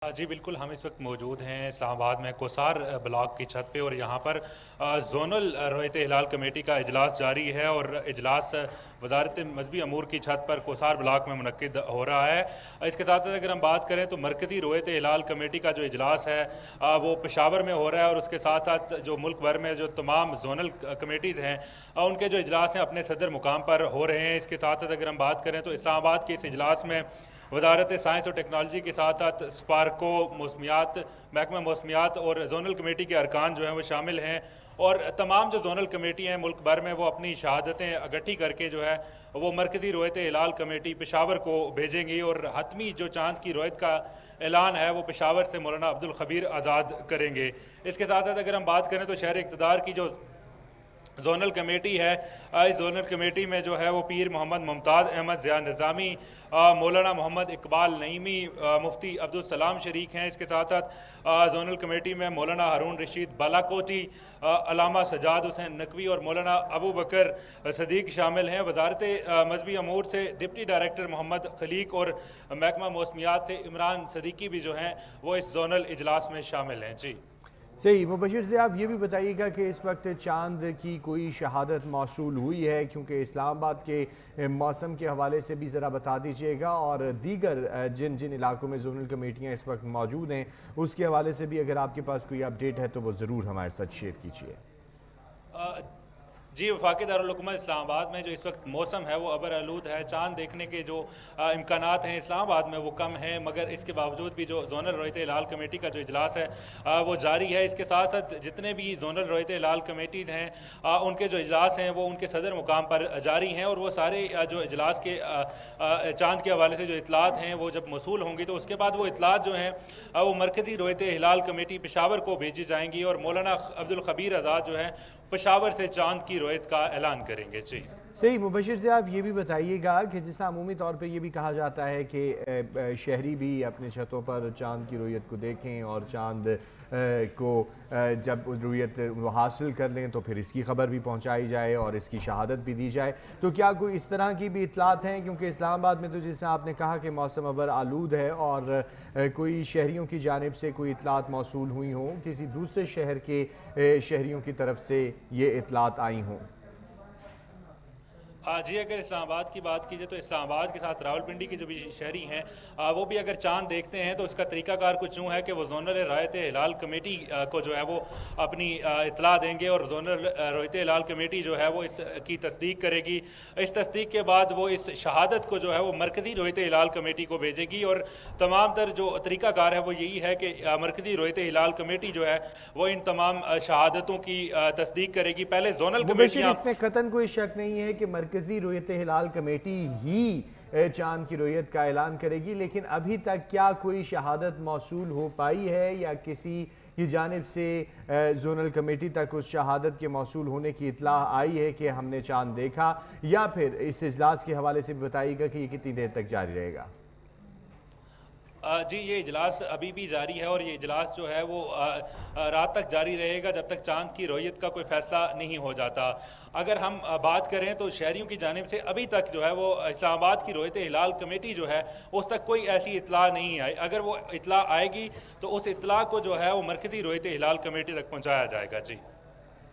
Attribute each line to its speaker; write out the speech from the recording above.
Speaker 1: जी बिल्कुल, हम इस वक्त मौजूद हैं इस्लामाबाद में कोसार ब्लॉक की छत पे और यहाँ पर ज़ोनल रोयत हिलाल कमेटी का इजलास जारी है और इजलास वजारत मजहबी अमूर की छत पर कोसार ब्लॉक में मुनक्किद हो रहा है। इसके साथ साथ अगर हम बात करें तो मरकज़ी रोयत हिलाल कमेटी का जो इजलास है वो पेशावर में हो रहा है और उसके साथ साथ जो मुल्क भर में जो तमाम ज़ोनल कमेटीज़ हैं उनके जो इजलास हैं अपने सदर मुकाम पर हो रहे हैं। इसके साथ साथ अगर हम बात करें तो इस्लामाबाद के इस इजलास में वजारत साइंस और टेक्नोलॉजी के साथ साथ स्पार्को, मौसमियात, महकमा मौसमियात और जोनल कमेटी के अरकान जो हैं वो शामिल हैं और तमाम जो जोनल कमेटी हैं मुल्क भर में वो अपनी शहादतें इकट्ठी करके जो है वो मरकज़ी रोयत हिलाल कमेटी पेशावर को भेजेंगी और हतमी जो चांद की रोयत का ऐलान है वो पेशावर से मौलाना अब्दुल खबीर आज़ाद करेंगे। इसके साथ साथ अगर हम बात करें तो शहर इक़्तिदार की जो जोनल कमेटी है, इस जोनल कमेटी में जो है वो पीर मोहम्मद मुमताज़ अहमद ज़िया निज़ामी, मौलाना मोहम्मद इकबाल नईमी, मुफ्ती अब्दुल सलाम शरीक हैं। इसके साथ साथ जोनल कमेटी में मौलाना हारून रशीद बालाकोटी, अलामा सजाद हुसैन नकवी और मौलाना अबू बकर सदीक शामिल हैं। वजारत मजहबी अमूर से डिप्टी डायरेक्टर मोहम्मद खलीक और महकमा मौसमियात से इमरान सदीकी भी जो हैं वो इस जोनल इजलास में शामिल हैं। जी
Speaker 2: सही। मुबशिर से आप ये भी बताइएगा कि इस वक्त चांद की कोई शहादत मौसूल हुई है, क्योंकि इस्लामाबाद के मौसम के हवाले से भी ज़रा बता दीजिएगा और दीगर जिन जिन इलाकों में जोनल कमेटियाँ इस वक्त मौजूद हैं उसके हवाले से भी अगर आपके पास कोई अपडेट है तो वो ज़रूर हमारे साथ शेयर कीजिए।
Speaker 1: जी, वफाकी दारुल इस्लामाबाद में जो इस वक्त मौसम है वो अबर आलूद है। चांद देखने के जो इम्कानात हैं इस्लामाबाद में वो कम हैं, मगर इसके बावजूद भी जो जोनल रोयत हिलाल कमेटी का जो इजलास है वो जारी है। इसके साथ साथ जितने भी जोनल रोयत हिलाल कमेटीज़ हैं उनके जो इजलास हैं वो उनके सदर मुकाम पर जारी हैं और वो सारे जो इजलास के चांद के हवाले से जो इतलात हैं वो जब मौसूल होंगी तो उसके बाद वो इतलात जो हैं वो मरकज़ी रोयत हिलाल कमेटी पेशावर को भेजी जाएंगी और मौलाना अब्दुल खबीर आज़ाद जो है पेशावर से चांद की रोयत का ऐलान करेंगे। जी
Speaker 2: सही। मुबशिर से आप ये भी बताइएगा कि जिस अमूमी तौर पे ये भी कहा जाता है कि शहरी भी अपने छतों पर चांद की रोयत को देखें और चांद को जब रोयत हासिल कर लें तो फिर इसकी ख़बर भी पहुंचाई जाए और इसकी शहादत भी दी जाए, तो क्या कोई इस तरह की भी इतलात हैं? क्योंकि इस्लामाबाद में तो जैसे आपने कहा कि मौसम अबर आलूद है और कोई शहरियों की जानिब से कोई इतलात मौसूल हुई हों, किसी दूसरे शहर के शहरियों की तरफ से ये इतलात आई हों?
Speaker 1: जी, अगर इस्लामाबाद की बात कीजिए तो इस्लामाबाद के साथ रावलपिंडी के जो भी शहरी हैं वो भी अगर चांद देखते हैं तो उसका तरीकाकार कुछ यूँ है कि वो जोनल रोयत हिलाल कमेटी को जो है वो अपनी इतला देंगे और जोनल रोयत हिलाल कमेटी जो है वो इसकी तस्दीक करेगी। इस तस्दीक के बाद वो इस शहादत को जो है वो मरकज़ी रोयत हिलाल कमेटी को भेजेगी और तमाम तर जो तरीकाकार है वो यही है कि मरकज़ी रोयत हिलाल कमेटी जो है वो इन तमाम शहादतों की तस्दीक करेगी। पहले जोनल कमेटियाँ,
Speaker 2: इसमें कतन कोई शक नहीं है कि मरकज़ी रोयत हिलाल कमेटी ही चांद की रोयत का ऐलान करेगी, लेकिन अभी तक क्या कोई शहादत मौसूल हो पाई है या किसी की जानिब से जोनल कमेटी तक उस शहादत के मौसूल होने की इत्तला आई है कि हमने चांद देखा, या फिर इस इजलास के हवाले से भी बताइएगा कि ये कितनी देर तक जारी रहेगा?
Speaker 1: जी, ये इजलास अभी भी जारी है और ये इजलास जो है वो रात तक जारी रहेगा जब तक चांद की रोयत का कोई फैसला नहीं हो जाता। अगर हम बात करें तो शहरियों की जानिब से अभी तक जो है वो इस्लामाबाद की रोयत हिलाल कमेटी जो है उस तक कोई ऐसी इतला नहीं आई। अगर वो इतला आएगी तो उस इतला को जो है वो मरकज़ी रोयत हिलाल कमेटी तक पहुँचाया जाएगा। जी।